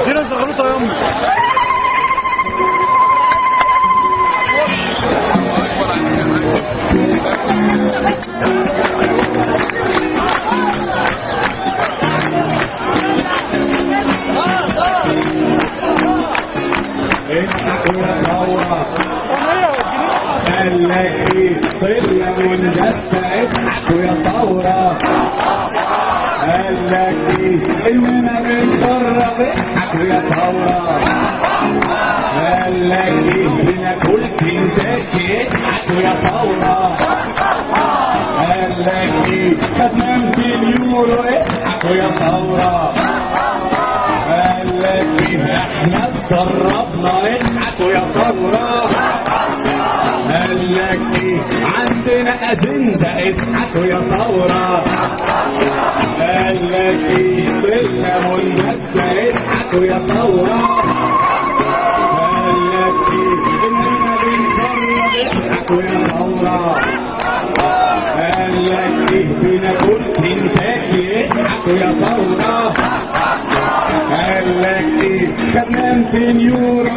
دي ناس غلطة يا امي. قال لك ايه طلع والجثة اضحكوا يا ثورة. قال لك ايه اننا بنجرب اضحكوا يا ثورة. قال لك ايه بناكل كنتاكي اضحكوا يا ثورة. قال لك ايه خدنا 200 يورو اضحكوا يا ثورة. قال لك ايه احنا اتدربنا اضحكوا يا ثورة. قال لك ايه عندنا اجنده اضحكوا يا ثوره. قال لك ايه طلنا منجزه اضحكوا يا ثوره. قال لك ايه اننا بنجرب اضحكوا يا ثوره. قال لك ايه بناكل كنتاكي اضحكوا يا ثوره. قال لك ايه خدنا 200 يورو